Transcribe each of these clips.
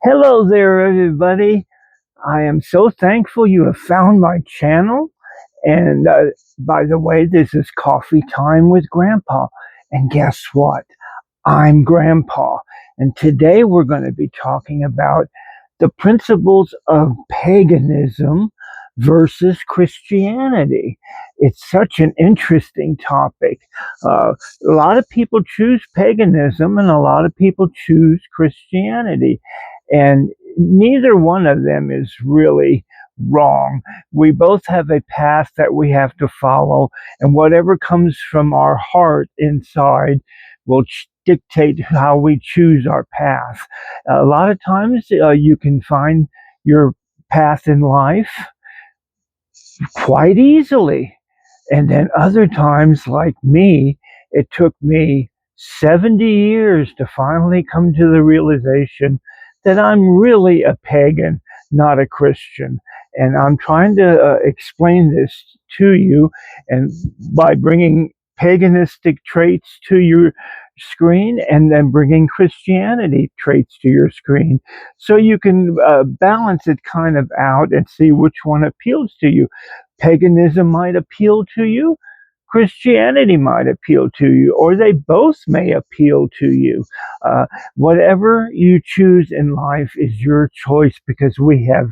Hello there, everybody. I am so thankful you have found my channel. And by the way, this is Coffee Time with Grandpa. And guess what? I'm Grandpa. And today we're going to be talking about the principles of paganism versus Christianity. It's such an interesting topic. A lot of people choose paganism and a lot of people choose Christianity. And neither one of them is really wrong. We both have a path that we have to follow, and whatever comes from our heart inside will dictate how we choose our path. A lot of times you can find your path in life quite easily. And then other times, like me, it took me 70 years to finally come to the realization that I'm really a pagan, not a Christian. And I'm trying to explain this to you, and by bringing paganistic traits to your screen and then bringing Christianity traits to your screen, so you can balance it kind of out and see which one appeals to you. Paganism might appeal to you, Christianity might appeal to you, or they both may appeal to you. Whatever you choose in life is your choice, because we have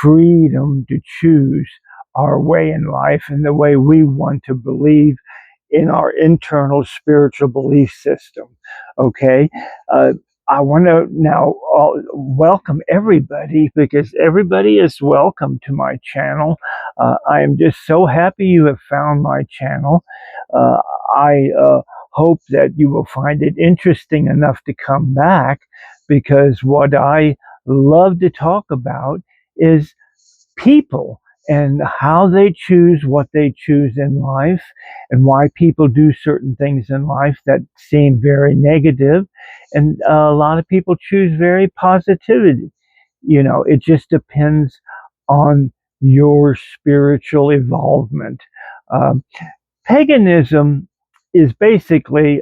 freedom to choose our way in life and the way we want to believe in our internal spiritual belief system. Okay? I want to now welcome everybody, because everybody is welcome to my channel. I am just so happy you have found my channel. I hope that you will find it interesting enough to come back, because what I love to talk about is people and how they choose what they choose in life, and why people do certain things in life that seem very negative, and a lot of people choose very positivity. It just depends on your spiritual involvement. Um, Paganism is basically,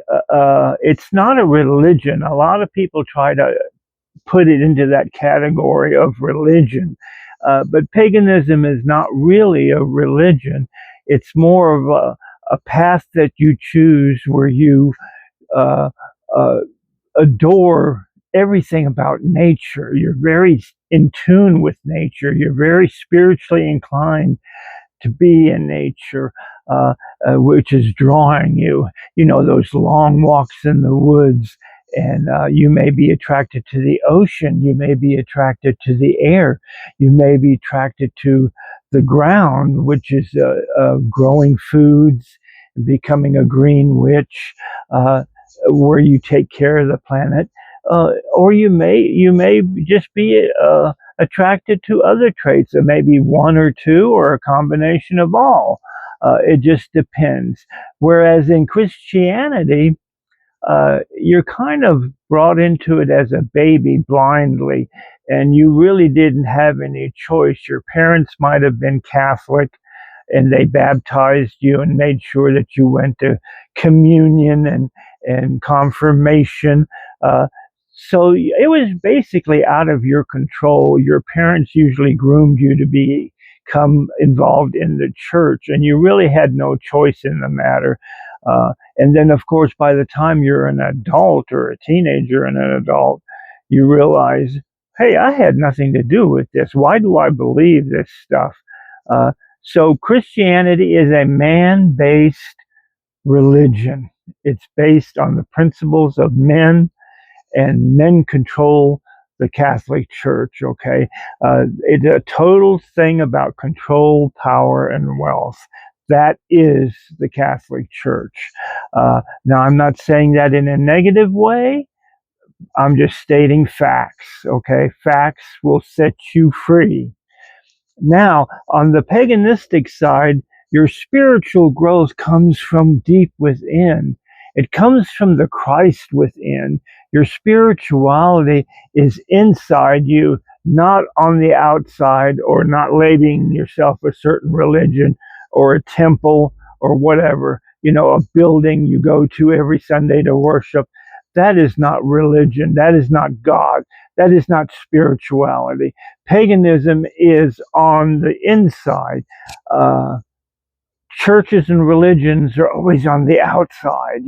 it's not a religion. A lot of people try to put it into that category of religion. But paganism is not really a religion. It's more of a path that you choose, where you uh, uh, adore everything about nature. You're very in tune with nature. You're very spiritually inclined to be in nature, which is drawing you. Those long walks in the woods, and you may be attracted to the ocean. You may be attracted to the air. You may be attracted to the ground, which is growing foods, becoming a green witch, where you take care of the planet. Or you may just be attracted to other traits, or maybe one or two, or a combination of all. It just depends. Whereas in Christianity, you're kind of brought into it as a baby blindly, and you really didn't have any choice. Your parents might have been Catholic, and they baptized you and made sure that you went to communion and confirmation. So it was basically out of your control. Your parents usually groomed you to become involved in the church, and you really had no choice in the matter. And then, of course, by the time you're an adult, or a teenager and an adult, you realize, hey, I had nothing to do with this. Why do I believe this stuff? So Christianity is a man-based religion. It's based on the principles of men, and men control the Catholic Church. Okay, it's a total thing about control, power, and wealth. That is the Catholic Church. Now, I'm not saying that in a negative way. I'm just stating facts. Okay, facts will set you free. Now, on the paganistic side, your spiritual growth comes from deep within. It comes from the Christ within. Your spirituality is inside you, not on the outside, or not labeling yourself a certain religion or a temple or whatever. a building you go to every Sunday to worship. That is not religion. That is not God. That is not spirituality. Paganism is on the inside. Churches and religions are always on the outside.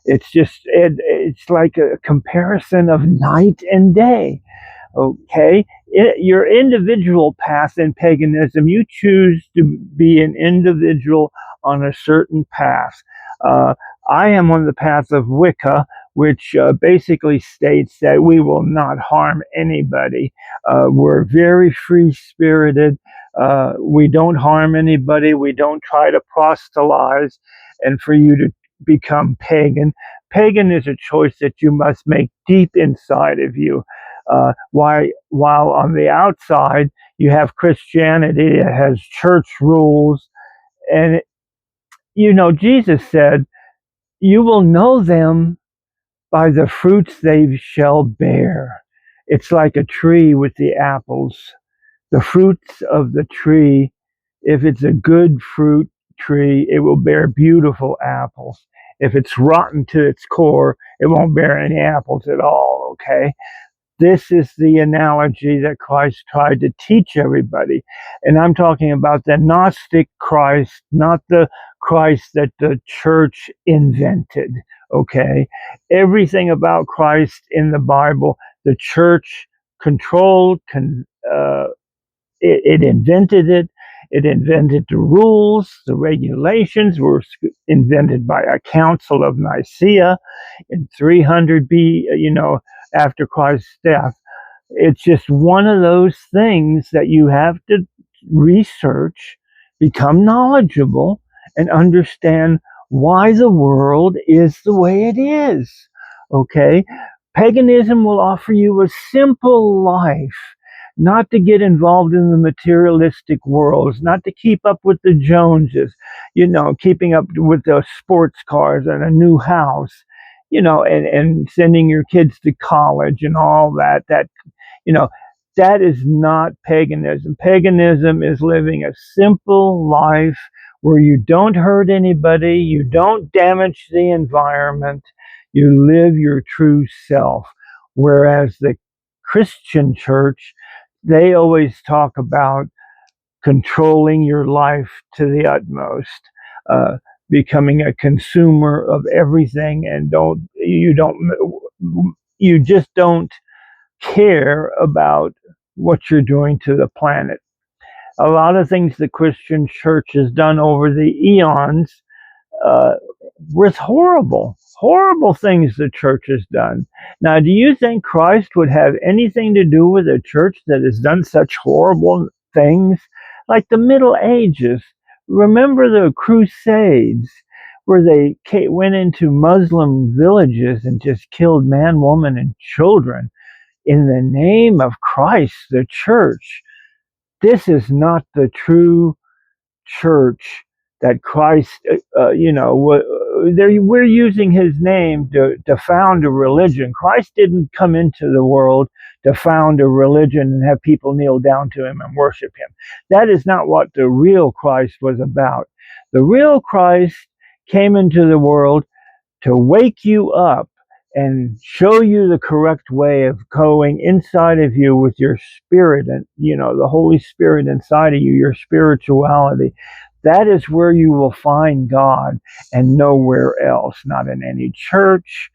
It's like a comparison of night and day. Okay, your individual path in paganism, you choose to be an individual on a certain path. Uh, I am on the path of Wicca, which basically states that we will not harm anybody. We're very free spirited. We don't harm anybody. We don't try to proselytize. And for you to become pagan, pagan is a choice that you must make deep inside of you. While on the outside you have Christianity that has church rules, and Jesus said, "You will know them by the fruits they shall bear." It's like a tree with the apples. The fruits of the tree, if it's a good fruit tree, it will bear beautiful apples. If it's rotten to its core, it won't bear any apples at all. Okay. This is the analogy that Christ tried to teach everybody. And I'm talking about the Gnostic Christ, not the Christ that the church invented. Okay? Everything about Christ in the Bible, the church controlled, it invented it. It invented the rules, the regulations were invented by a Council of Nicaea in 300 B, after Christ's death. It's just one of those things that you have to research, become knowledgeable, and understand why the world is the way it is. Okay? Paganism will offer you a simple life, not to get involved in the materialistic worlds, not to keep up with the Joneses, keeping up with the sports cars and a new house, and sending your kids to college and all that. You know, that is not paganism. Paganism is living a simple life where you don't hurt anybody, you don't damage the environment, you live your true self. Whereas the Christian church, they always talk about controlling your life to the utmost, uh, becoming a consumer of everything, and you just don't care about what you're doing to the planet. A lot of things the Christian church has done over the eons uh, was horrible, horrible things the church has done. Now, do you think Christ would have anything to do with a church that has done such horrible things? Like the Middle Ages. Remember the Crusades, where they went into Muslim villages and just killed man, woman, and children in the name of Christ, the church. This is not the true church that Christ, we're using his name to found a religion. Christ didn't come into the world to found a religion and have people kneel down to him and worship him. That is not what the real Christ was about. The real Christ came into the world to wake you up and show you the correct way of going inside of you with your spirit and, the Holy Spirit inside of you, your spirituality. That is where you will find God and nowhere else, not in any church,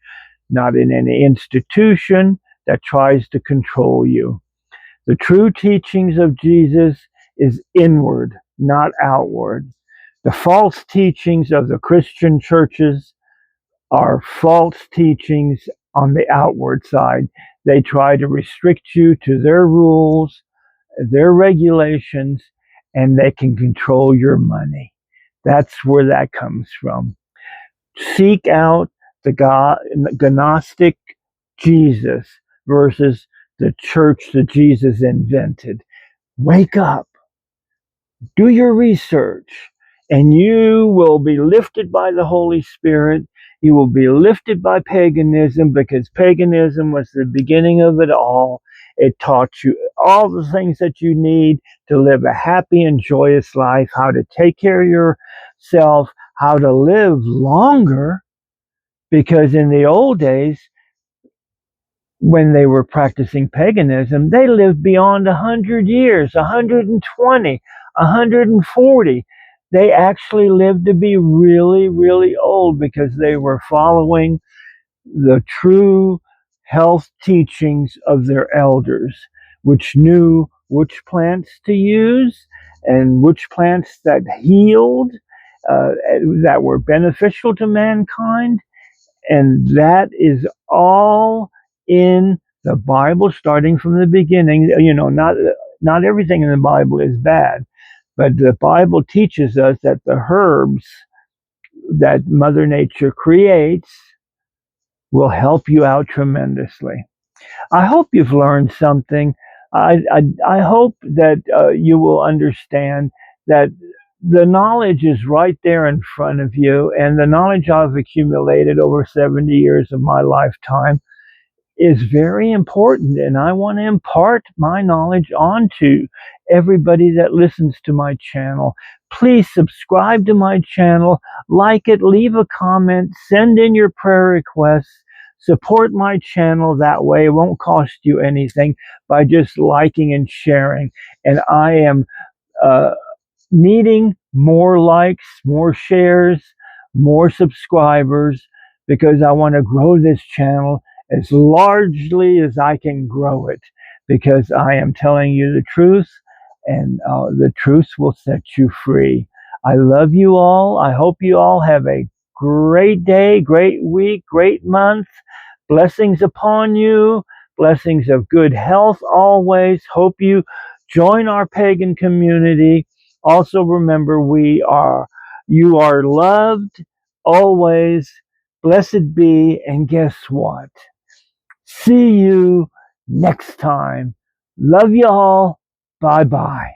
not in any institution that tries to control you. The true teachings of Jesus is inward, not outward. The false teachings of the Christian churches are false teachings on the outward side. They try to restrict you to their rules, their regulations, and they can control your money. That's where that comes from. Seek out the Gnostic Jesus versus the church that Jesus invented. Wake up. Do your research, and you will be lifted by the Holy Spirit. You will be lifted by paganism, because paganism was the beginning of it all. It taught you all the things that you need to live a happy and joyous life, how to take care of yourself, how to live longer, because in the old days, when they were practicing paganism, they lived beyond 100 years, 120, 140. They actually lived to be really, really old because they were following the true health teachings of their elders, which knew which plants to use and which plants that healed, that were beneficial to mankind. And that is all in the Bible, starting from the beginning. Not everything in the Bible is bad, but the Bible teaches us that the herbs that Mother Nature creates will help you out tremendously. I hope you've learned something. I hope that you will understand that the knowledge is right there in front of you, and the knowledge I've accumulated over 70 years of my lifetime is very important, and I want to impart my knowledge onto everybody that listens to my channel. Please subscribe to my channel, like it, leave a comment, send in your prayer requests, support my channel that way. It won't cost you anything by just liking and sharing. And I am uh, needing more likes, more shares, more subscribers, because I want to grow this channel as largely as I can grow it, because I am telling you the truth, and the truth will set you free. I love you all. I hope you all have a great day, great week, great month. Blessings upon you. Blessings of good health always. Hope you join our pagan community. Also remember, you are loved always. Blessed be, and guess what? See you next time. Love y'all. Bye bye.